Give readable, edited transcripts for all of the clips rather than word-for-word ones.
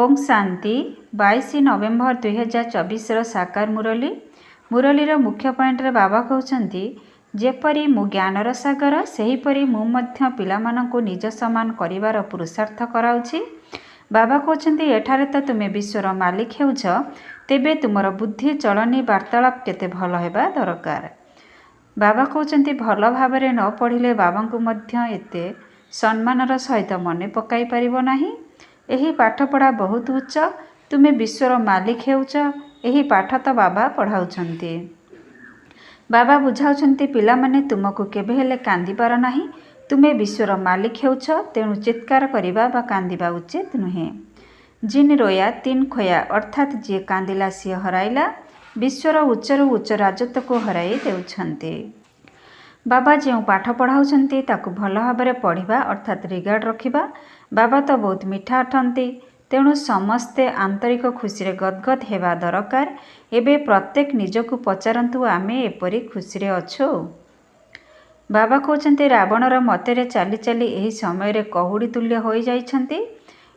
ओम शांति 22 नवेम्बर 2024 साकार मुरली मुरलीर मुख्य पॉइंट रे बाबा कहते जेपरी मु ज्ञानर सागर सेहीपरि मु मध्य पिलामानंकु निज समान करिवार पुरुषार्थ कराउछि। बाबा कहते एठारे तो तुमे विश्वर मालिक हेउछ, तेबे तुमर बुद्धि चलनी वार्तालाप केते भल हेबा दरकार। बाबा कहते भल भावरे न पढ़िले बाबांकु मध्य एते सम्मानर सहित मने पकाई परिबो नाही। एही पाठपढ़ा बहुत उच्च, तुमे विश्वर मालिक हेउछ, एही पाठ तो बाबा पढ़ाउछन्ति। बाबा बुझाउछन्ति पिला माने तुमको केबे हेले कांदिबार नाही, तुमे विश्वर मालिक हेउछ, तेणु चित्कार करिबा बा कांदिबा उचित नुहे। जिन रोया तीन खोया अर्थात जे कांदिला सिए हराइला, विश्वर उच्चरु उच्च राजत्व को हराई देउछन्ति। बाबा जो पाठ पढ़ाउछन्ति ताकु भल भाबरे पढ़िबा अर्थात रिगार्ड रखिबा। बाबा तो बहुत मिठा अटंती, तेणु समस्ते आंतरिक खुशी रे गदगद हेबा दरकार। एबे प्रत्येक निजकु पचारंतु आमे एपरी खुशी रे अछु। बाबा कहते रावणर मतेरे चाली चाली एही समय रे कहुड़ी तुल्य होई जाइछन्ति।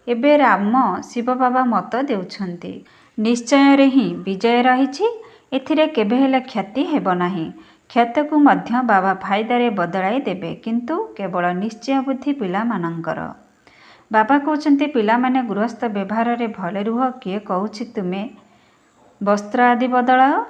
एबे राम शिव बाबा मत देउछन्ति निश्चय रे ही विजय रहिछि, एथिरे केबे हेले क्षति हेबो नाही। क्षति को मध्य बाबा फायदा रे बदलाई देबे, किंतु केवल निश्चय बुद्धि पिला मानंकर। बाबा कहते पिला माने गृहस्थ व्यवहार रे भले रुह, किए कहूछि तुमे वस्त्र आदि बदलाओ।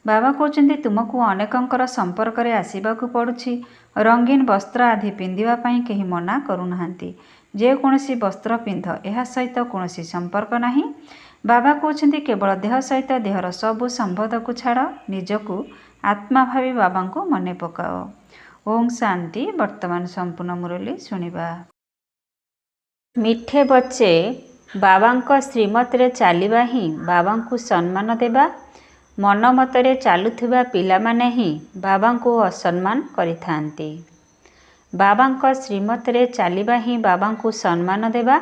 बाबा कहते तुमको अनेकंकर संपर्क रे आसीबाकू पड़ुछि। रंगीन वस्त्र आदि पिंधिबा पई केही मना करूनाहांती। जे कोनोसी वस्त्र पिंध, एहा सहित कोनोसी संपर्क नाही। बाबा कहते केवल देह सहित देहर सबु संबंध को छाड़, निजकू आत्मा भावी बाबांको मने पकाओ। ओम शांति। वर्तमान संपूर्ण मुरली सुनिबा। मिठे बच्चे बाबांको श्रीमत रे चालिबा ही बाबांको सम्मान देबा। मन मतरे चालुथिबा पिला माने ही बाबांको असम्मान करिथांती। बाबांको श्रीमत रे चालिबा ही बाबांको सम्मान देबा।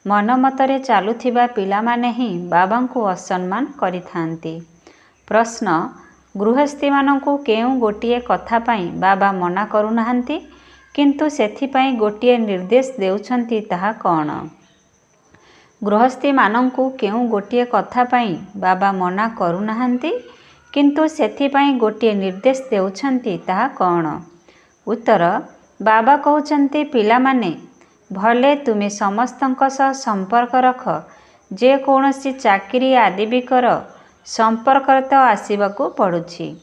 मन मतरे चालुथिबा पिला माने ही बाबांको असम्मान करिथांती। प्रश्न, गृहस्थी मानंकु केउ गोटिए कथा पाई बाबा मना करूनाहांती, किंतु सेथिपाई गोटिए निर्देश देउछन्ति, ताहा कौन? गृहस्थी मानंकु केउ गोटिए कथा पाई बाबा मना करूनाहांती, किंतु सेथिपाई गोटिए निर्देश देउछन्ति, ताहा कौन? उत्तर, बाबा कहउछन्ति पिला माने भले तुमे समस्तंक सह संपर्क रख, जे कोनोसी चाकरी आदि भी कर, संपर्क तो आसीबाकू पड़ुछि।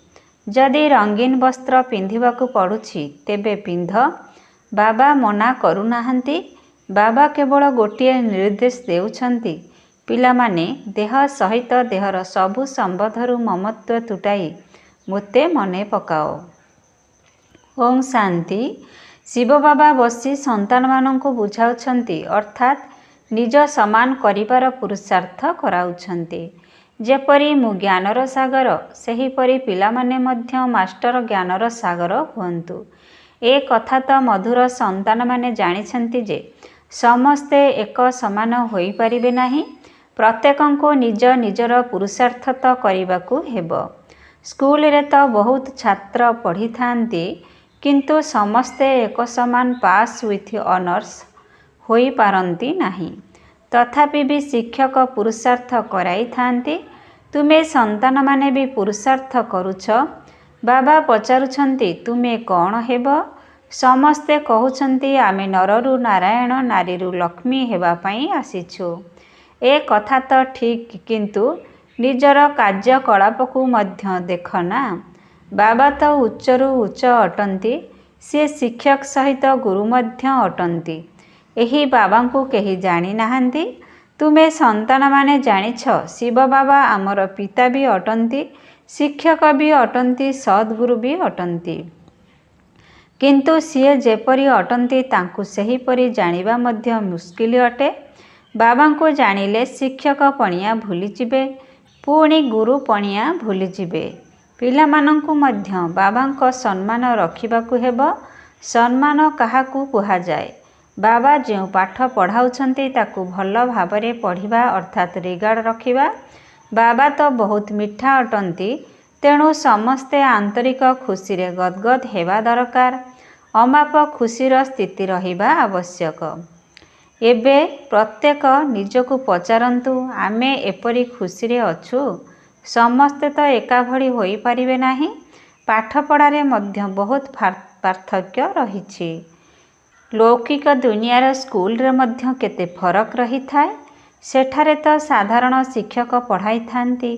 जदि रंगीन वस्त्र पिंधिबाकू पड़ुछि तेबे पिंध, बाबा मना करूनाहांती। बाबा केवल गोटिए निर्देश देउछन्ति, पिला माने देह सहित देहर सबु संबंधरु ममत्व तुटाई मोते मने पकाओ। ओम शांति। शिव बाबा बसी संतान मानंकु बुझाउछन्ति, अर्थात निज समान करिबार पुरुषार्थ कराउछन्ति। जेपरी मु ज्ञानर सागर, सेहीपरि पिला माने मध्य मास्टर ज्ञानर सागर हुअन्तु। ए कथा तो मधुर संतान माने जानिछन्ति जे समस्ते एक समान होई परिबे नाही। प्रत्येकंको निज निजर पुरुषार्थ तो करिबाकू हेबो। स्कूल रे तो बहुत छात्र पढ़ी थांती, किंतु समस्ते एक समान पास विथ ऑनर्स होई पारंती नाही। तथापि भी शिक्षक पुरुषार्थ कराई थांती। तुमे संतान माने भी पुरुषार्थ करुछ। बाबा पचारुछन्ति तुमे कौन हेबो? समस्ते कहउछन्ति आमे नररु नारायण, नारीरु लक्ष्मी हेबा पई आसीछु। ए कथा तो ठीक, किंतु निजर कार्यकलाप को मध्य देख ना। बाबा तो उच्चरु उच्च अटंती, से शिक्षक सहित गुरु मध्य अटंती। एही बाबांकु केही जानी नाहांती। तुमे संतान माने जानिछ, शिव बाबा आमर पिता भी अटंती, शिक्षक भी अटंती, सद्गुरु भी अटंती। किंतु सिए जेपरी अटंती तांकु सेहीपरी जानिबा मध्य मुस्किल अटे। बाबांकु जानिले शिक्षक पणिया भूली जिबे, पुणी गुरु पणिया भूली जिबे। पिला मानंकु मध्य बाबांको सम्मान रखिबाकू हेबो। सम्मान काहाकू कुहा जाए? बाबा जो पाठ पढ़ाउछन्ति ताकू भल भावरे पढ़िबा अर्थात रिगार्ड रखिबा। बाबा तो बहुत मिठा अटंती, तेणु समस्ते आंतरिक खुशी रे गदगद हेबा दरकार। अमाप खुशीर स्थिति रहिबा आवश्यक। ଏବେ ପ୍ରତ୍ୟେକ ନିଜକୁ ପଚାରନ୍ତୁ, ଆମେ ଏପରି ଖୁସିରେ ଅଛୁ? ସମସ୍ତେ ତ ଏକାଭଳି ହୋଇପାରିବେ ନାହିଁ। ପାଠପଢ଼ାରେ ମଧ୍ୟ ବହୁତ ପାର୍ଥକ୍ୟ ରହିଛି। ଲୌକିକ ଦୁନିଆର ସ୍କୁଲରେ ମଧ୍ୟ କେତେ ଫରକ ରହିଥାଏ। ସେଠାରେ ତ ସାଧାରଣ ଶିକ୍ଷକ ପଢ଼ାଇଥାନ୍ତି,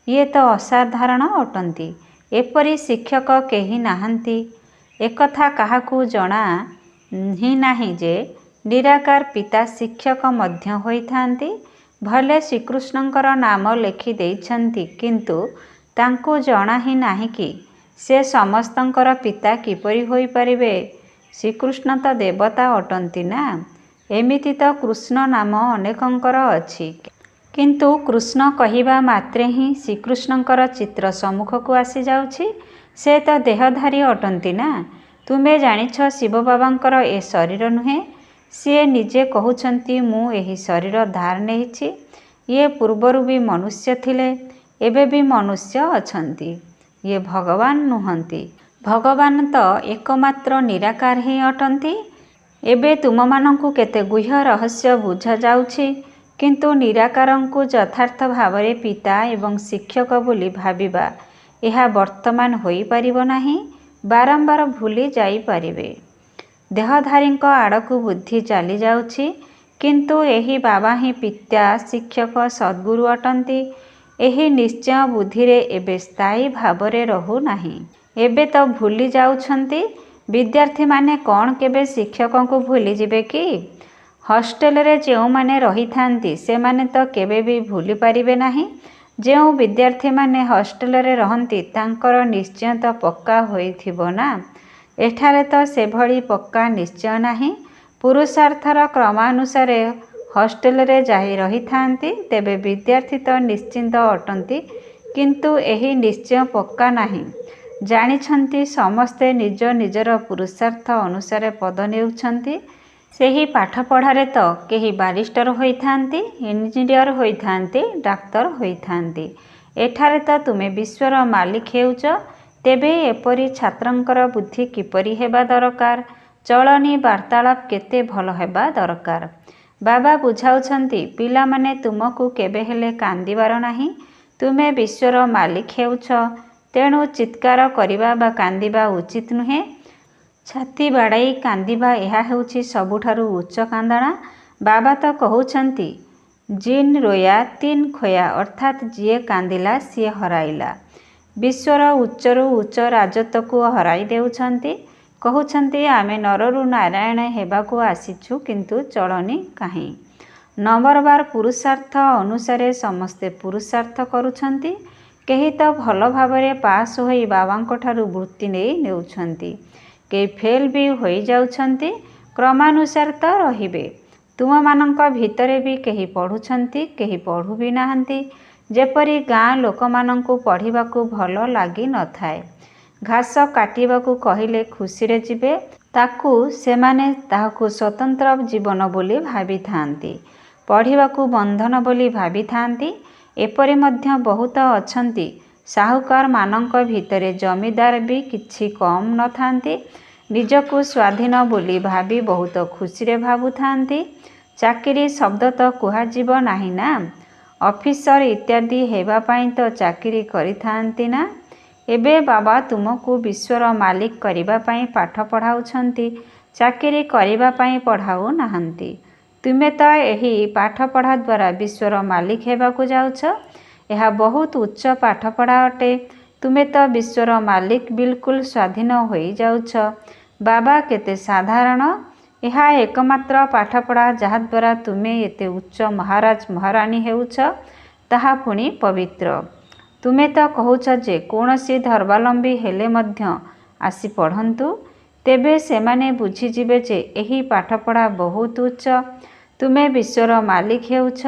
ଇଏ ତ ଅସାଧାରଣ ଅଟନ୍ତି। ଏପରି ଶିକ୍ଷକ କେହି ନାହାନ୍ତି। ଏକଥା କାହାକୁ ଜଣା ହିଁ ନାହିଁ ଯେ ନିରାକାର ପିତା ଶିକ୍ଷକ ମଧ୍ୟ ହୋଇଥାନ୍ତି। ଭଲେ ଶ୍ରୀକୃଷ୍ଣଙ୍କର ନାମ ଲେଖି ଦେଇଛନ୍ତି, କିନ୍ତୁ ତାଙ୍କୁ ଜଣା ହିଁ ନାହିଁ କି ସେ ସମସ୍ତଙ୍କର ପିତା କିପରି ହୋଇପାରିବେ। ଶ୍ରୀକୃଷ୍ଣ ତ ଦେବତା ଅଟନ୍ତି ନା। ଏମିତି ତ କୃଷ୍ଣ ନାମ ଅନେକଙ୍କର ଅଛି, କିନ୍ତୁ କୃଷ୍ଣ କହିବା ମାତ୍ରେ ହିଁ ଶ୍ରୀକୃଷ୍ଣଙ୍କର ଚିତ୍ର ସମ୍ମୁଖକୁ ଆସିଯାଉଛି। ସେ ତ ଦେହଧାରୀ ଅଟନ୍ତି ନା। ତୁମେ ଜାଣିଛ ଶିବ ବାବାଙ୍କର ଏ ଶରୀର ନୁହେଁ। ସିଏ ନିଜେ କହୁଛନ୍ତି, ମୁଁ ଏହି ଶରୀର ଧାର ନେଇଛି। ଇଏ ପୂର୍ବରୁ ବି ମନୁଷ୍ୟ ଥିଲେ, ଏବେ ବି ମନୁଷ୍ୟ ଅଛନ୍ତି। ଇଏ ଭଗବାନ ନୁହନ୍ତି। ଭଗବାନ ତ ଏକମାତ୍ର ନିରାକାର ହିଁ ଅଟନ୍ତି। ଏବେ ତୁମମାନଙ୍କୁ କେତେ ଗୁହ୍ୟ ରହସ୍ୟ ବୁଝାଯାଉଛି, କିନ୍ତୁ ନିରାକାରଙ୍କୁ ଯଥାର୍ଥ ଭାବରେ ପିତା ଏବଂ ଶିକ୍ଷକ ବୋଲି ଭାବିବା, ଏହା ବର୍ତ୍ତମାନ ହୋଇପାରିବ ନାହିଁ। ବାରମ୍ବାର ଭୁଲି ଯାଇପାରିବେ। ଦେହଧାରୀଙ୍କ ଆଡ଼କୁ ବୁଦ୍ଧି ଚାଲିଯାଉଛି, କିନ୍ତୁ ଏହି ବାବା ହିଁ ପିତା, ଶିକ୍ଷକ, ସଦ୍ଗୁରୁ ଅଟନ୍ତି। ଏହି ନିଶ୍ଚୟ ବୁଦ୍ଧିରେ ଏବେ ସ୍ଥାୟୀ ଭାବରେ ରହୁନାହିଁ। ଏବେ ତ ଭୁଲି ଯାଉଛନ୍ତି। ବିଦ୍ୟାର୍ଥୀମାନେ କ'ଣ କେବେ ଶିକ୍ଷକଙ୍କୁ ଭୁଲିଯିବେ କି? ହଷ୍ଟେଲରେ ଯେଉଁମାନେ ରହିଥାନ୍ତି ସେମାନେ ତ କେବେ ବି ଭୁଲି ପାରିବେ ନାହିଁ। ଯେଉଁ ବିଦ୍ୟାର୍ଥୀମାନେ ହଷ୍ଟେଲରେ ରହନ୍ତି ତାଙ୍କର ନିଶ୍ଚୟ ତ ପକ୍କା ହୋଇଥିବ ନା। ଏଠାରେ ତ ସେଭଳି ପକ୍କା ନିଶ୍ଚୟ ନାହିଁ। ପୁରୁଷାର୍ଥର କ୍ରମାନୁସାରେ ହଷ୍ଟେଲରେ ଯାଇ ରହିଥାନ୍ତି, ତେବେ ବିଦ୍ୟାର୍ଥୀ ତ ନିଶ୍ଚିନ୍ତ ଅଟନ୍ତି, କିନ୍ତୁ ଏହି ନିଶ୍ଚୟ ପକ୍କା ନାହିଁ। ଜାଣିଛନ୍ତି, ସମସ୍ତେ ନିଜ ନିଜର ପୁରୁଷାର୍ଥ ଅନୁସାରେ ପଦ ନେଉଛନ୍ତି। ସେହି ପାଠପଢ଼ାରେ ତ କେହି ବାରିଷ୍ଟର ହୋଇଥାନ୍ତି, ଇଞ୍ଜିନିୟର ହୋଇଥାନ୍ତି, ଡାକ୍ତର ହୋଇଥାନ୍ତି। ଏଠାରେ ତ ତୁମେ ବିଶ୍ୱର ମାଲିକ ହେଉଛ। ତେବେ ଏପରି ଛାତ୍ରଙ୍କର ବୁଦ୍ଧି କିପରି ହେବା ଦରକାର, ଚଳଣି ବାର୍ତ୍ତାଳାପ କେତେ ଭଲ ହେବା ଦରକାର। ବାବା ବୁଝାଉଛନ୍ତି, ପିଲାମାନେ ତୁମକୁ କେବେ ହେଲେ କାନ୍ଦିବାର ନାହିଁ। ତୁମେ ବିଶ୍ୱର ମାଲିକ ହେଉଛ, ତେଣୁ ଚିତ୍କାର କରିବା ବା କାନ୍ଦିବା ଉଚିତ ନୁହେଁ। ଛାତି ବାଡ଼ାଇ କାନ୍ଦିବା, ଏହା ହେଉଛି ସବୁଠାରୁ ଉଚ୍ଚ କାନ୍ଦଣା। ବାବା ତ କହୁଛନ୍ତି, ଜିନ୍ ରୋୟା ତିନ୍ ଖୋୟା, ଅର୍ଥାତ୍ ଯିଏ କାନ୍ଦିଲା ସିଏ ହରାଇଲା। ବିଶ୍ୱର ଉଚ୍ଚରୁ ଉଚ୍ଚ ରାଜତ୍ୱକୁ ହରାଇ ଦେଉଛନ୍ତି। କହୁଛନ୍ତି, ଆମେ ନରରୁ ନାରାୟଣ ହେବାକୁ ଆସିଛୁ, କିନ୍ତୁ ଚଳଣି କାହିଁ? ନମ୍ବରବାର ପୁରୁଷାର୍ଥ ଅନୁସାରେ ସମସ୍ତେ ପୁରୁଷାର୍ଥ କରୁଛନ୍ତି। କେହି ତ ଭଲ ଭାବରେ ପାସ୍ ହୋଇ ବାବାଙ୍କଠାରୁ ବୃତ୍ତି ନେଇ ନେଉଛନ୍ତି, କେହି ଫେଲ୍ ବି ହୋଇଯାଉଛନ୍ତି। କ୍ରମାନୁସାରେ ତ ରହିବେ। ତୁମମାନଙ୍କ ଭିତରେ ବି କେହି ପଢ଼ୁଛନ୍ତି, କେହି ପଢ଼ୁ ବି ନାହାନ୍ତି। ଯେପରି ଗାଁ ଲୋକମାନଙ୍କୁ ପଢ଼ିବାକୁ ଭଲ ଲାଗିନଥାଏ। ଘାସ କାଟିବାକୁ କହିଲେ ଖୁସିରେ ଯିବେ, ସେମାନେ ତାହାକୁ ସ୍ୱତନ୍ତ୍ର ଜୀବନ ବୋଲି ଭାବିଥାନ୍ତି, ପଢ଼ିବାକୁ ବନ୍ଧନ ବୋଲି ଭାବିଥାନ୍ତି। ଏପରି ମଧ୍ୟ ବହୁତ ଅଛନ୍ତି। ସାହୁକାରମାନଙ୍କ ଭିତରେ ଜମିଦାର ବି କିଛି କମ୍ ନଥାନ୍ତି। ନିଜକୁ ସ୍ୱାଧୀନ ବୋଲି ଭାବି ବହୁତ ଖୁସିରେ ଭାବୁଥାନ୍ତି। ଚାକିରି ଶବ୍ଦ ତ କୁହାଯିବ ନାହିଁ ନା। ଅଫିସର ଇତ୍ୟାଦି ହେବା ପାଇଁ ତ ଚାକିରି କରିଥାନ୍ତି ନା। ଏବେ ବାବା ତୁମକୁ ବିଶ୍ୱର ମାଲିକ କରିବା ପାଇଁ ପାଠ ପଢ଼ାଉଛନ୍ତି, ଚାକିରି କରିବା ପାଇଁ ପଢ଼ାଉ ନାହାନ୍ତି। ତୁମେ ତ ଏହି ପାଠପଢ଼ା ଦ୍ୱାରା ବିଶ୍ୱର ମାଲିକ ହେବାକୁ ଯାଉଛ। ଏହା ବହୁତ ଉଚ୍ଚ ପାଠପଢ଼ା ଅଟେ। ତୁମେ ତ ବିଶ୍ୱର ମାଲିକ, ବିଲକୁଲ ସ୍ୱାଧୀନ ହୋଇଯାଉଛ। ବାବା କେତେ ସାଧାରଣ। ଏହା ଏକମାତ୍ର ପାଠପଢ଼ା ଯାହାଦ୍ୱାରା ତୁମେ ଏତେ ଉଚ୍ଚ ମହାରାଜ ମହାରାଣୀ ହେଉଛ, ତାହା ପୁଣି ପବିତ୍ର। ତୁମେ ତ କହୁଛ ଯେ କୌଣସି ଧର୍ମାବଲମ୍ବୀ ହେଲେ ମଧ୍ୟ ଆସି ପଢ଼ନ୍ତୁ, ତେବେ ସେମାନେ ବୁଝିଯିବେ ଯେ ଏହି ପାଠପଢ଼ା ବହୁତ ଉଚ୍ଚ। ତୁମେ ବିଶ୍ୱର ମାଲିକ ହେଉଛ।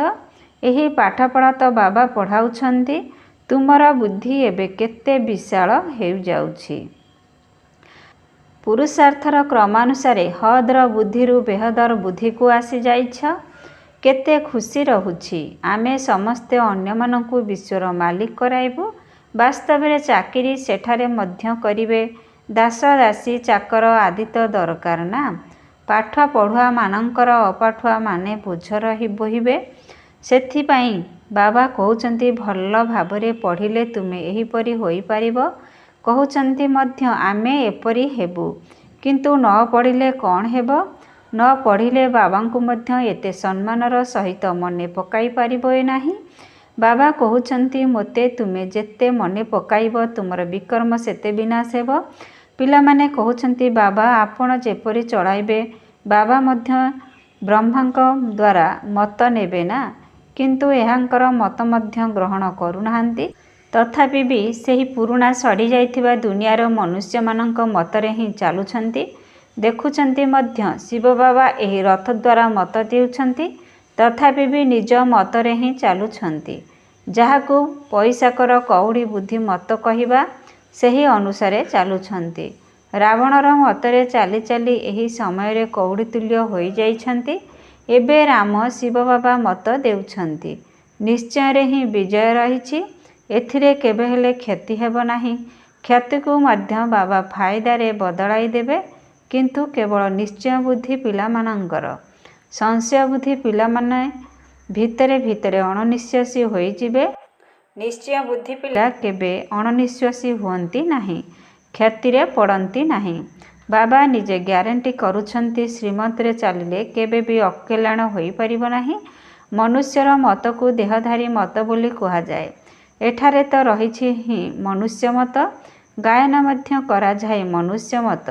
ଏହି ପାଠପଢ଼ା ତ ବାବା ପଢ଼ାଉଛନ୍ତି। ତୁମର ବୁଦ୍ଧି ଏବେ କେତେ ବିଶାଳ ହୋଇଯାଉଛି। ପୁରୁଷାର୍ଥର କ୍ରମାନୁସାରେ ହଦ୍ର ବୁଦ୍ଧିରୁ ବେହଦର ବୁଦ୍ଧିକୁ ଆସିଯାଇଛ। କେତେ ଖୁସି ରହୁଛି। ଆମେ ସମସ୍ତେ ଅନ୍ୟମାନଙ୍କୁ ବିଶ୍ୱର ମାଲିକ କରାଇବୁ। ବାସ୍ତବରେ ଚାକିରି ସେଠାରେ ମଧ୍ୟ କରିବେ। ଦାସ ଦାସୀ ଚାକର ଆଦି ତ ଦରକାର ନା। ପାଠ ପଢ଼ୁଆ ମାନଙ୍କର ଅପାଠୁଆ ମାନେ ବୋଝ ବୋହିବେ। ସେଥିପାଇଁ ବାବା କହୁଛନ୍ତି ଭଲ ଭାବରେ ପଢ଼ିଲେ ତୁମେ ଏହିପରି ହୋଇପାରିବ। କହୁଛନ୍ତି ମଧ୍ୟ ଆମେ ଏପରି ହେବୁ। କିନ୍ତୁ ନ ପଢ଼ିଲେ କ'ଣ ହେବ? ନ ପଢ଼ିଲେ ବାବାଙ୍କୁ ମଧ୍ୟ ଏତେ ସମ୍ମାନର ସହିତ ମନେ ପକାଇ ପାରିବ ନାହିଁ। ବାବା କହୁଛନ୍ତି ମୋତେ ତୁମେ ଯେତେ ମନେ ପକାଇବ ତୁମର ବିକର୍ମ ସେତେ ବିନାଶ ହେବ। ପିଲାମାନେ କହୁଛନ୍ତି ବାବା ଆପଣ ଯେପରି ଚଳାଇବେ। ବାବା ମଧ୍ୟ ବ୍ରହ୍ମାଙ୍କ ଦ୍ୱାରା ମତ ନେବେ ନା, କିନ୍ତୁ ଏହାଙ୍କର ମତ ମଧ୍ୟ ଗ୍ରହଣ କରୁନାହାନ୍ତି। ତଥାପି ବି ସେହି ପୁରୁଣା ସଢ଼ିଯାଇଥିବା ଦୁନିଆର ମନୁଷ୍ୟମାନଙ୍କ ମତରେ ହିଁ ଚାଲୁଛନ୍ତି। ଦେଖୁଛନ୍ତି ମଧ୍ୟ ଶିବ ବାବା ଏହି ରଥ ଦ୍ୱାରା ମତ ଦେଉଛନ୍ତି, ତଥାପି ବି ନିଜ ମତରେ ହିଁ ଚାଲୁଛନ୍ତି। ଯାହାକୁ ପଇସାକର କଉଡ଼ି ବୁଦ୍ଧି ମତ କହିବା, ସେହି ଅନୁସାରେ ଚାଲୁଛନ୍ତି। ରାବଣର ମତରେ ଚାଲି ଚାଲି ଏହି ସମୟରେ କଉଡ଼ି ତୁଲ୍ୟ ହୋଇଯାଇଛନ୍ତି। ଏବେ ରାମ ଶିବ ବାବା ମତ ଦେଉଛନ୍ତି। ନିଶ୍ଚୟରେ ହିଁ ବିଜୟ ରହିଛି। ଏଥିରେ କେବେ ହେଲେ କ୍ଷତି ହେବ ନାହିଁ। କ୍ଷତିକୁ ମଧ୍ୟ ବାବା ଫାଇଦାରେ ବଦଳାଇ ଦେବେ। କିନ୍ତୁ କେବଳ ନିଶ୍ଚୟ ବୁଦ୍ଧି ପିଲାମାନଙ୍କର। ସଂଶୟ ବୁଦ୍ଧି ପିଲାମାନେ ଭିତରେ ଭିତରେ ଅଣନିଶ୍ୱାସୀ ହୋଇଯିବେ। ନିଶ୍ଚୟ ବୁଦ୍ଧି ପିଲା କେବେ ଅଣନିଶ୍ୱାସୀ ହୁଅନ୍ତି ନାହିଁ, କ୍ଷତିରେ ପଡ଼ନ୍ତି ନାହିଁ। ବାବା ନିଜେ ଗ୍ୟାରେଣ୍ଟି କରୁଛନ୍ତି ଶ୍ରୀମତରେ ଚାଲିଲେ କେବେ ବି ଅକଲ୍ୟାଣ ହୋଇପାରିବ ନାହିଁ। ମନୁଷ୍ୟର ମତକୁ ଦେହଧାରୀ ମତ ବୋଲି କୁହାଯାଏ। ଏଠାରେ ତ ରହିଛି ହିଁ ମନୁଷ୍ୟ ମତ। ଗାୟନ ମଧ୍ୟ କରାଯାଏ ମନୁଷ୍ୟ ମତ,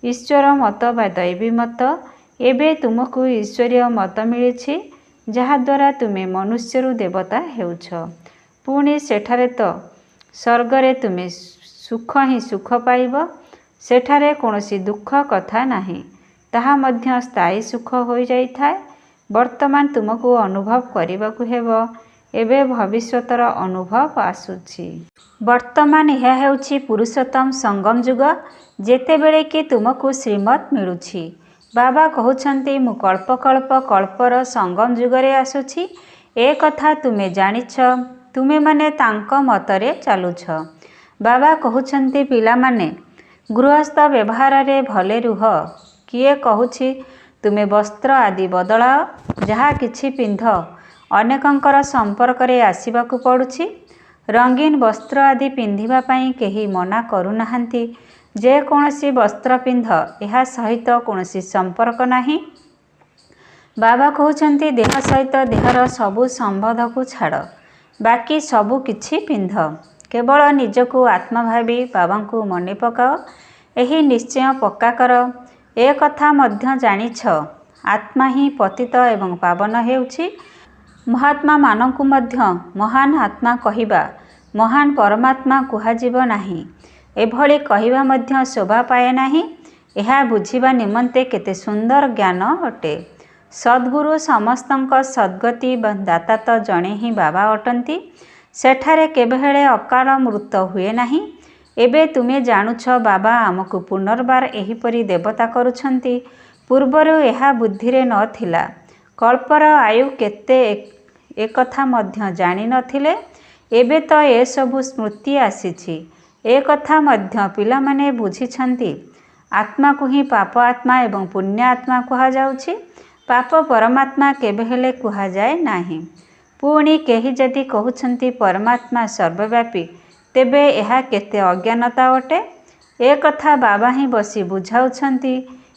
ଈଶ୍ୱର ମତ ବା ଦୈବୀ ମତ। ଏବେ ତୁମକୁ ଈଶ୍ୱରୀୟ ମତ ମିଳିଛି, ଯାହାଦ୍ୱାରା ତୁମେ ମନୁଷ୍ୟରୁ ଦେବତା ହେଉଛ। ପୁଣି ସେଠାରେ ତ ସ୍ୱର୍ଗରେ ତୁମେ ସୁଖ ହିଁ ସୁଖ ପାଇବ। ସେଠାରେ କୌଣସି ଦୁଃଖ କଥା ନାହିଁ, ତାହା ମଧ୍ୟ ସ୍ଥାୟୀ ସୁଖ ହୋଇଯାଇଥାଏ। ବର୍ତ୍ତମାନ ତୁମକୁ ଅନୁଭବ କରିବାକୁ ହେବ। ଏବେ ଭବିଷ୍ୟତର ଅନୁଭବ ଆସୁଛି। ବର୍ତ୍ତମାନ ଏହା ହେଉଛି ପୁରୁଷୋତ୍ତମ ସଙ୍ଗମ ଯୁଗ, ଯେତେବେଳେ କି ତୁମକୁ ଶ୍ରୀମତ ମିଳୁଛି। ବାବା କହୁଛନ୍ତି ମୁଁ କଳ୍ପ କଳ୍ପ କଳ୍ପର ସଙ୍ଗମ ଯୁଗରେ ଆସୁଛି। ଏ କଥା ତୁମେ ଜାଣିଛ। ତୁମେମାନେ ତାଙ୍କ ମତରେ ଚାଲୁଛ। ବାବା କହୁଛନ୍ତି ପିଲାମାନେ ଗୃହସ୍ଥ ବ୍ୟବହାରରେ ଭଲେ ରୁହ। କିଏ କହୁଛି ତୁମେ ବସ୍ତ୍ର ଆଦି ବଦଳାଅ, ଯାହା କିଛି ପିନ୍ଧ। ଅନେକଙ୍କର ସମ୍ପର୍କରେ ଆସିବାକୁ ପଡ଼ୁଛି। ରଙ୍ଗୀନ ବସ୍ତ୍ର ଆଦି ପିନ୍ଧିବା ପାଇଁ କେହି ମନା କରୁନାହାନ୍ତି। ଯେକୌଣସି ବସ୍ତ୍ର ପିନ୍ଧ, ଏହା ସହିତ କୌଣସି ସମ୍ପର୍କ ନାହିଁ। ବାବା କହୁଛନ୍ତି ଦେହ ସହିତ ଦେହର ସବୁ ସମ୍ବନ୍ଧକୁ ଛାଡ଼, ବାକି ସବୁ କିଛି ପିନ୍ଧ। କେବଳ ନିଜକୁ ଆତ୍ମା ଭାବି ବାବାଙ୍କୁ ମନେ ପକାଅ। ଏହି ନିଶ୍ଚୟ ପକ୍କା କର। ଏ କଥା ମଧ୍ୟ ଜାଣିଛ ଆତ୍ମା ହିଁ ପତିତ ଏବଂ ପାବନ ହେଉଛି। ମହାତ୍ମାମାନଙ୍କୁ ମଧ୍ୟ ମହାନ ଆତ୍ମା କହିବା, ମହାନ ପରମାତ୍ମା କୁହାଯିବ ନାହିଁ। ଏଭଳି କହିବା ମଧ୍ୟ ଶୋଭା ପାଏ ନାହିଁ। ଏହା ବୁଝିବା ନିମନ୍ତେ କେତେ ସୁନ୍ଦର ଜ୍ଞାନ ଅଟେ। ସଦ୍ଗୁରୁ ସମସ୍ତଙ୍କ ସଦ୍ଗତି ଦାତା ତ ଜଣେ ହିଁ ବାବା ଅଟନ୍ତି। ସେଠାରେ କେବେହେଳେ ଅକାଳ ମୃତ୍ୟୁ ହୁଏ ନାହିଁ। ଏବେ ତୁମେ ଜାଣୁଛ ବାବା ଆମକୁ ପୁନର୍ବାର ଏହିପରି ଦେବତା କରୁଛନ୍ତି। ପୂର୍ବରୁ ଏହା ବୁଦ୍ଧିରେ ନଥିଲା। କଳ୍ପର ଆୟୁ କେତେ ଏକଥା ମଧ୍ୟ ଜାଣିନଥିଲେ। ଏବେ ତ ଏସବୁ ସ୍ମୃତି ଆସିଛି। ଏ କଥା ମଧ୍ୟ ପିଲାମାନେ ବୁଝିଛନ୍ତି। ଆତ୍ମାକୁ ହିଁ ପାପ ଆତ୍ମା ଏବଂ ପୁଣ୍ୟ ଆତ୍ମା କୁହାଯାଉଛି। ପାପ ପରମାତ୍ମା କେବେହେଲେ କୁହାଯାଏ ନାହିଁ। ପୁଣି କେହି ଯଦି କହୁଛନ୍ତି ପରମାତ୍ମା ସର୍ବବ୍ୟାପୀ, ତେବେ ଏହା କେତେ ଅଜ୍ଞାନତା ଅଟେ। ଏ କଥା ବାବା ହିଁ ବସି ବୁଝାଉଛନ୍ତି।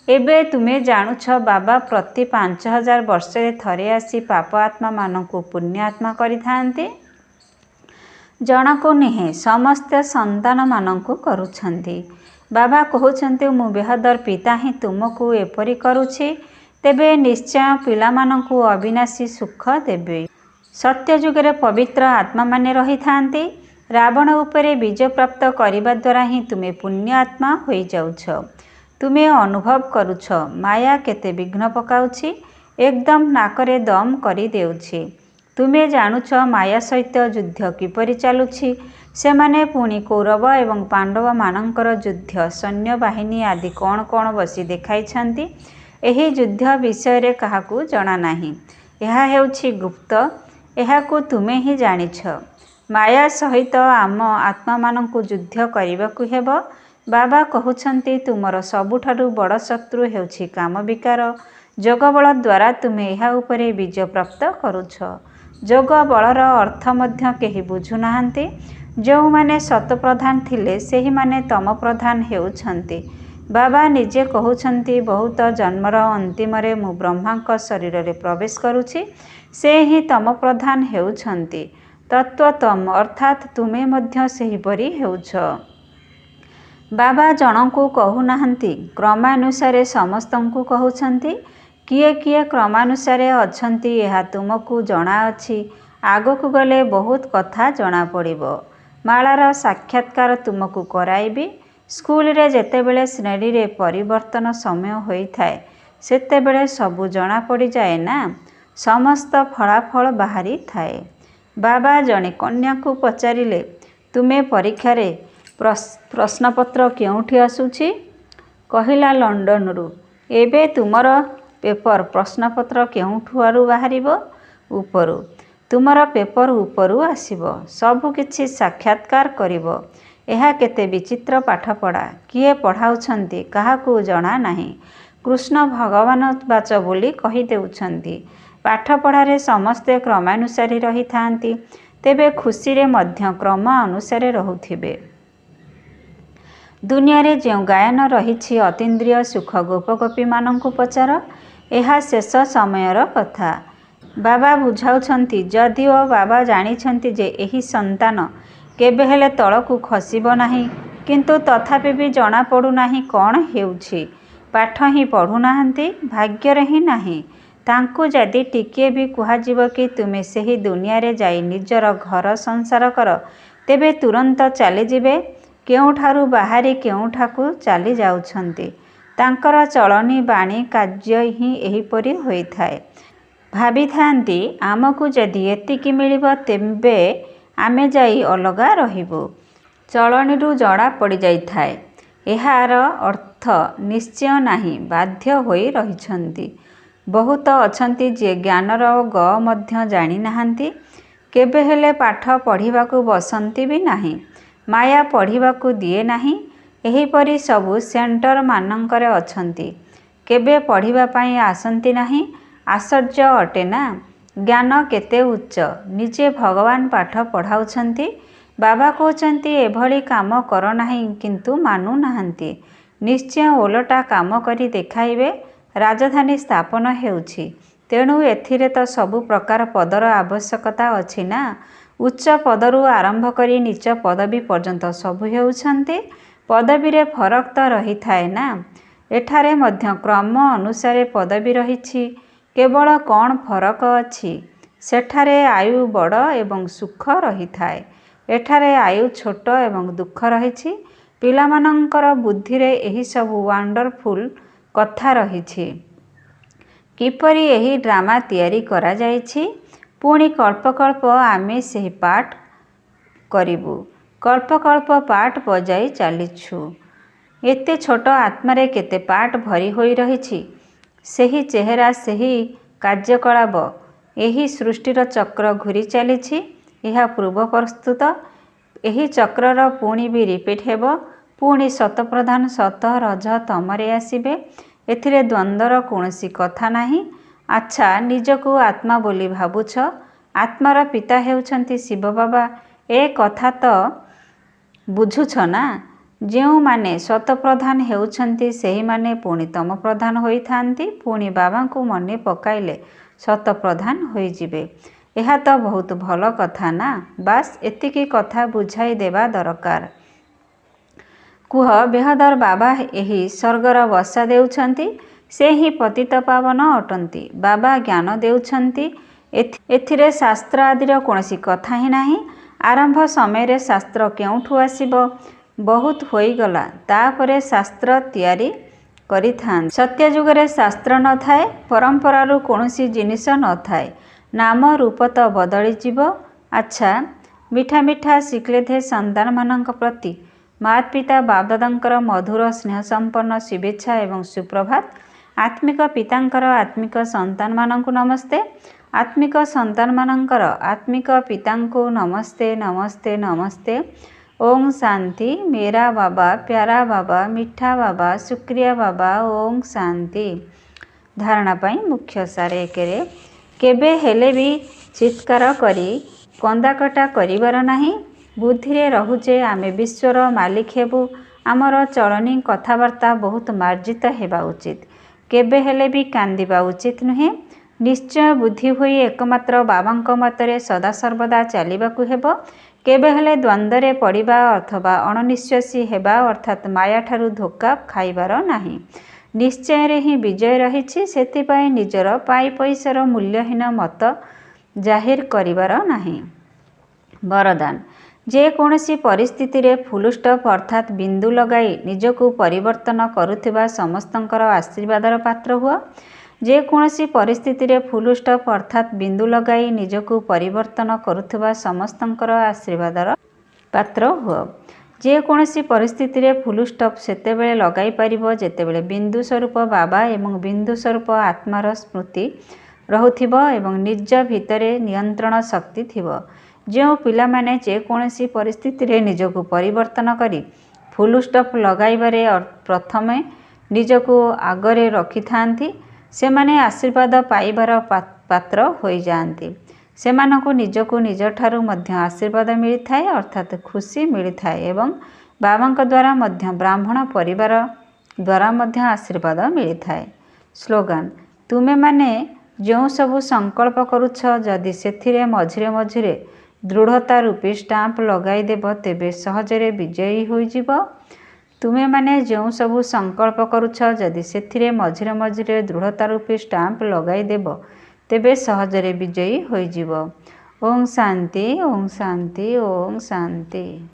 ଏବେ ତୁମେ ଜାଣୁଛ ବାବା ପ୍ରତି 5000 ବର୍ଷରେ ଥରେ ଆସି ପାପ ଆତ୍ମାମାନଙ୍କୁ ପୁଣ୍ୟ ଆତ୍ମା କରିଥାନ୍ତି। ଜଣକୁ ନୁହେଁ, ସମସ୍ତ ସନ୍ତାନମାନଙ୍କୁ କରୁଛନ୍ତି। ବାବା କହୁଛନ୍ତି ମୁଁ ବେହଦର ପିତା ହିଁ ତୁମକୁ ଏପରି କରୁଛି। ତେବେ ନିଶ୍ଚୟ ପିଲାମାନଙ୍କୁ ଅବିନାଶୀ ସୁଖ ଦେବେ। ସତ୍ୟଯୁଗରେ ପବିତ୍ର ଆତ୍ମାମାନେ ରହିଥାନ୍ତି। ରାବଣ ଉପରେ ବିଜୟ ପ୍ରାପ୍ତ କରିବା ଦ୍ୱାରା ହିଁ ତୁମେ ପୁଣ୍ୟ ଆତ୍ମା ହୋଇଯାଉଛ। ତୁମେ ଅନୁଭବ କରୁଛ ମାୟା କେତେ ବିଘ୍ନ ପକାଉଛି, ଏକଦମ ନାକରେ ଦମ କରିଦେଉଛି। ତୁମେ ଜାଣୁଛ ମାୟା ସହିତ ଯୁଦ୍ଧ କିପରି ଚାଲୁଛି। ସେମାନେ ପୁଣି କୌରବ ଏବଂ ପାଣ୍ଡବମାନଙ୍କର ଯୁଦ୍ଧ ସୈନ୍ୟବାହିନୀ ଆଦି କ'ଣ କ'ଣ ବସି ଦେଖାଇଛନ୍ତି। ଏହି ଯୁଦ୍ଧ ବିଷୟରେ କାହାକୁ ଜଣାନାହିଁ। ଏହା ହେଉଛି ଗୁପ୍ତ। ଏହାକୁ ତୁମେ ହିଁ ଜାଣିଛ। ମାୟା ସହିତ ଆମ ଆତ୍ମାମାନଙ୍କୁ ଯୁଦ୍ଧ କରିବାକୁ ହେବ। ବାବା କହୁଛନ୍ତି ତୁମର ସବୁଠାରୁ ବଡ଼ ଶତ୍ରୁ ହେଉଛି କାମବିକାର। ଯୋଗ ବଳ ଦ୍ୱାରା ତୁମେ ଏହା ଉପରେ ବିଜୟ ପ୍ରାପ୍ତ କରୁଛ। ଯୋଗ ବଳର ଅର୍ଥ ମଧ୍ୟ କେହି ବୁଝୁନାହାନ୍ତି। ଯେଉଁମାନେ ସତପ୍ରଧାନ ଥିଲେ ସେହିମାନେ ତମପ୍ରଧାନ ହେଉଛନ୍ତି। ବାବା ନିଜେ କହୁଛନ୍ତି ବହୁତ ଜନ୍ମର ଅନ୍ତିମରେ ମୁଁ ବ୍ରହ୍ମାଙ୍କ ଶରୀରରେ ପ୍ରବେଶ କରୁଛି। ସେ ହିଁ ତମପ୍ରଧାନ ହେଉଛନ୍ତି। ତତ୍ତ୍ୱତମ ଅର୍ଥାତ୍ ତୁମେ ମଧ୍ୟ ସେହିପରି ହେଉଛ। ବାବା ଜଣଙ୍କୁ କହୁନାହାନ୍ତି, କ୍ରମାନୁସାରେ ସମସ୍ତଙ୍କୁ କହୁଛନ୍ତି। କିଏ କିଏ କ୍ରମାନୁସାରେ ଅଛନ୍ତି ଏହା ତୁମକୁ ଜଣାଅଛି। ଆଗକୁ ଗଲେ ବହୁତ କଥା ଜଣାପଡ଼ିବ। ମାଳାର ସାକ୍ଷାତକାର ତୁମକୁ କରାଇବି। ସ୍କୁଲରେ ଯେତେବେଳେ ଶ୍ରେଣୀରେ ପରିବର୍ତ୍ତନ ସମୟ ହୋଇଥାଏ ସେତେବେଳେ ସବୁ ଜଣାପଡ଼ିଯାଏ ନା, ସମସ୍ତ ଫଳାଫଳ ବାହାରିଥାଏ। ବାବା ଜଣେ କନ୍ୟାକୁ ପଚାରିଲେ, ତୁମେ ପରୀକ୍ଷାରେ ପ୍ରଶ୍ନପତ୍ର କେଉଁଠି ଆସୁଛି? କହିଲା ଲଣ୍ଡନରୁ। ଏବେ ତୁମର ପେପର ପ୍ରଶ୍ନପତ୍ର କେଉଁଠାରୁ ବାହାରିବ? ଉପରୁ। ତୁମର ପେପର ଉପରୁ ଆସିବ। ସବୁ କିଛି ସାକ୍ଷାତକାର କରିବ। ଏହା କେତେ ବିଚିତ୍ର ପାଠପଢ଼ା। କିଏ ପଢ଼ାଉଛନ୍ତି କାହାକୁ ଜଣା ନାହିଁ। କୃଷ୍ଣ ଭଗବାନ ବାଚ ବୋଲି କହିଦେଉଛନ୍ତି। ପାଠପଢ଼ାରେ ସମସ୍ତେ କ୍ରମାନୁସାରେ ରହିଥାନ୍ତି। ତେବେ ଖୁସିରେ ମଧ୍ୟ କ୍ରମ ଅନୁସାରେ ରହୁଥିବେ। ଦୁନିଆରେ ଯେଉଁ ଗାୟନ ରହିଛି ଅତୀନ୍ଦ୍ରିୟ ସୁଖ ଗୋପଗୋପୀମାନଙ୍କୁ ପଚାର। ଏହା ଶେଷ ସମୟର କଥା। ବାବା ବୁଝାଉଛନ୍ତି। ଯଦିଓ ବାବା ଜାଣିଛନ୍ତି ଯେ ଏହି ସନ୍ତାନ କେବେହେଲେ ତଳକୁ ଖସିବ ନାହିଁ, କିନ୍ତୁ ତଥାପି ବି ଜଣାପଡ଼ୁନାହିଁ କ'ଣ ହେଉଛି। ପାଠ ହିଁ ପଢ଼ୁନାହାନ୍ତି, ଭାଗ୍ୟରେ ହିଁ ନାହିଁ। ତାଙ୍କୁ ଯଦି ଟିକିଏ ବି କୁହାଯିବ କି ତୁମେ ସେହି ଦୁନିଆରେ ଯାଇ ନିଜର ଘର ସଂସାର କର, ତେବେ ତୁରନ୍ତ ଚାଲିଯିବେ। କେଉଁଠାରୁ ବାହାରି କେଉଁଠାକୁ ଚାଲି ଯାଉଛନ୍ତି। ତାଙ୍କର ଚଳଣି ବାଣୀ କାର୍ଯ୍ୟ ହିଁ ଏହିପରି ହୋଇଥାଏ। ଭାବିଥାନ୍ତି ଆମକୁ ଯଦି ଏତିକି ମିଳିବ ତେବେ ଆମେ ଯାଇ ଅଲଗା ରହିବୁ। ଚଳଣିରୁ ଜଣା ପଡ଼ିଯାଇଥାଏ। ଏହାର ଅର୍ଥ ନିଶ୍ଚୟ ନାହିଁ, ବାଧ୍ୟ ହୋଇ ରହିଛନ୍ତି। ବହୁତ ଅଛନ୍ତି ଯିଏ ଜ୍ଞାନର ଗ ମଧ୍ୟ ଜାଣିନାହାନ୍ତି, କେବେହେଲେ ପାଠ ପଢ଼ିବାକୁ ବସନ୍ତି ବି ନାହିଁ। ମାୟା ପଢ଼ିବାକୁ ଦିଏ ନାହିଁ। ଏହିପରି ସବୁ ସେଣ୍ଟରମାନଙ୍କରେ ଅଛନ୍ତି। କେବେ ପଢ଼ିବା ପାଇଁ ଆସନ୍ତି ନାହିଁ। ଆଶ୍ଚର୍ଯ୍ୟ ଅଟେ ନା, ଜ୍ଞାନ କେତେ ଉଚ୍ଚ। ନିଜେ ଭଗବାନ ପାଠ ପଢ଼ାଉଛନ୍ତି। ବାବା କହୁଛନ୍ତି ଏଭଳି କାମ କର ନାହିଁ, କିନ୍ତୁ ମାନୁନାହାନ୍ତି। ନିଶ୍ଚୟ ଓଲଟା କାମ କରି ଦେଖାଇବେ। ରାଜଧାନୀ ସ୍ଥାପନ ହେଉଛି, ତେଣୁ ଏଥିରେ ତ ସବୁ ପ୍ରକାର ପଦର ଆବଶ୍ୟକତା ଅଛି ନା। ଉଚ୍ଚ ପଦରୁ ଆରମ୍ଭ କରି ନୀଚ ପଦବୀ ପର୍ଯ୍ୟନ୍ତ ସବୁ ହେଉଛନ୍ତି। ପଦବୀରେ ଫରକ ତ ରହିଥାଏ ନା। ଏଠାରେ ମଧ୍ୟ କ୍ରମ ଅନୁସାରେ ପଦବୀ ରହିଛି। କେବଳ କ'ଣ ଫରକ ଅଛି? ସେଠାରେ ଆୟୁ ବଡ଼ ଏବଂ ସୁଖ ରହିଥାଏ। ଏଠାରେ ଆୟୁ ଛୋଟ ଏବଂ ଦୁଃଖ ରହିଛି। ପିଲାମାନଙ୍କର ବୁଦ୍ଧିରେ ଏହିସବୁ ୱାଣ୍ଡରଫୁଲ କଥା ରହିଛି। କିପରି ଏହି ଡ୍ରାମା ତିଆରି କରାଯାଇଛି। ପୁଣି କଳ୍ପ କଳ୍ପ ଆମେ ସେହି ପାର୍ଟ କରିବୁ। କଳ୍ପ କଳ୍ପ ପାର୍ଟ ବଜାଇ ଚାଲିଛୁ। ଏତେ ଛୋଟ ଆତ୍ମାରେ କେତେ ପାର୍ଟ ଭରି ହୋଇ ରହିଛି। ସେହି ଚେହେରା, ସେହି କାର୍ଯ୍ୟକଳାପ। ଏହି ସୃଷ୍ଟିର ଚକ୍ର ଘୂରି ଚାଲିଛି। ଏହା ପୂର୍ବ ପ୍ରସ୍ତୁତ। ଏହି ଚକ୍ରର ପୁଣି ବି ରିପିଟ୍ ହେବ। ପୁଣି ଶତପ୍ରଧାନ ସତ ରଜ ତମରେ ଆସିବେ। ଏଥିରେ ଦ୍ୱନ୍ଦ୍ୱର କୌଣସି କଥା ନାହିଁ। ଆଚ୍ଛା, ନିଜକୁ ଆତ୍ମା ବୋଲି ଭାବୁଛ। ଆତ୍ମାର ପିତା ହେଉଛନ୍ତି ଶିବ ବାବା। ଏ କଥା ତ ବୁଝୁଛ ନା। ଯେଉଁମାନେ ଶତପ୍ରଧାନ ହେଉଛନ୍ତି ସେହିମାନେ ପୁଣି ତମପ୍ରଧାନ ହୋଇଥାନ୍ତି। ପୁଣି ବାବାଙ୍କୁ ମନେ ପକାଇଲେ ଶତପ୍ରଧାନ ହୋଇଯିବେ। ଏହା ତ ବହୁତ ଭଲ କଥା ନା। ବାସ୍ ଏତିକି କଥା ବୁଝାଇ ଦେବା ଦରକାର। କୁହ, ବେହଦର ବାବା ଏହି ସ୍ୱର୍ଗର ବସା ଦେଉଛନ୍ତି। ସେ ହିଁ ପତିତ ପାବନ ଅଟନ୍ତି। ବାବା ଜ୍ଞାନ ଦେଉଛନ୍ତି। ଏଥିରେ ଶାସ୍ତ୍ର ଆଦିର କୌଣସି କଥା ହିଁ ନାହିଁ। ଆରମ୍ଭ ସମୟରେ ଶାସ୍ତ୍ର କେଉଁଠୁ ଆସିବ? ବହୁତ ହୋଇଗଲା ତାପରେ ଶାସ୍ତ୍ର ତିଆରି କରିଥାନ୍ତି। ସତ୍ୟଯୁଗରେ ଶାସ୍ତ୍ର ନଥାଏ। ପରମ୍ପରାରୁ କୌଣସି ଜିନିଷ ନଥାଏ। ନାମ ରୂପ ତ ବଦଳିଯିବ। ଆଚ୍ଛା, ମିଠା ମିଠା ଶିକ୍ଲେଧେ ସନ୍ତାନମାନଙ୍କ ପ୍ରତି ମାତ୍ ପିତା ବାପଦାଦାଙ୍କର ମଧୁର ସ୍ନେହସମ୍ପନ୍ନ ଶୁଭେଚ୍ଛା ଏବଂ ସୁପ୍ରଭାତ। ଆତ୍ମିକ ପିତାଙ୍କର ଆତ୍ମିକ ସନ୍ତାନମାନଙ୍କୁ ନମସ୍ତେ। ଆତ୍ମିକ ସନ୍ତାନମାନଙ୍କର ଆତ୍ମିକ ପିତାଙ୍କୁ ନମସ୍ତେ ନମସ୍ତେ ନମସ୍ତେ। ओम शांति। मेरा बाबा, प्यारा बाबा, मीठा बाबा, शुक्रिया बाबा। ओम शांति। धारणा पाई मुख्य सार एकरे केबे हेले भी चित्कार करी कंदाकटा करिवार नाही। बुद्धि रहुचे आमे विश्वर मालिक हेबु। आमर चलनी कथबार्ता बहुत मार्जित हेबा उचित। केबे हेले भी कांदिबा उचित नुहे। निश्चय बुद्धि होई एकमात्र बाबांक मतरे सदासर्वदा चलिबाकु हेबो। केबे हेले द्वंद्वरे पड़िबा अथवा अणनिश्वासी हेबा अर्थात माया ठारू धोखा खाइबार नाही। निश्चय रे ही विजय रहिछि। सेथिपाई निजर पाई पैसार मूल्यहीन मत जाहिर करिबार नाही। वरदान। जे कोनसी परिस्थिति रे फुल स्टॉप अर्थात बिंदु लगाई निजकु परिवर्तन करुथिबा समस्तंकर आशीर्वादर पात्र हुआ। जे कोनसी परिस्थिति रे फुल स्टॉप अर्थात बिंदु लगाई निजकु परिवर्तन करुथिबा समस्तंकर आशीर्वादर पात्र हुआ। जे कोनसी परिस्थिति रे फुल स्टॉप सेतेबेले लगाई परिबो जेतेबेले बिंदु स्वरूप बाबा एवं बिंदु स्वरूप आत्मार स्मृति रहुथिबो एवं निज भितरे नियंत्रण शक्ति थिबो। जो पिला माने जे कोनसी परिस्थिति रे निजकु परिवर्तन करी फुल स्टॉप लगाइबारे प्रथमे निजकु आगरे रखि थांती सेमाने आशीर्वाद पाइबार पात्र होई जांती। सेमानकु निजकु निज ठारू मध्य आशीर्वाद मिली थाए अर्थात खुशी मिली थाए एवं बाबांक द्वारा मध्य ब्राह्मण परिवार द्वारा मध्य आशीर्वाद मिली थाए। स्लोगान। तुमे माने जो सबु संकल्प करुछ जदि सेथिरे मझिरे मझिरे दृढ़ता रूपी स्टाम्प लगाई देब तेबे सहजरे विजयी होई जिवो। तुमे माने जो सबु संकल्प करुछ जदि सेथिरे मझिरे मझिरे दृढ़ता रूपी स्टाम्प लगाई देब तेबे सहजरे विजयी होई जिवो। ओम शांति, ओम शांति, ओम शांति।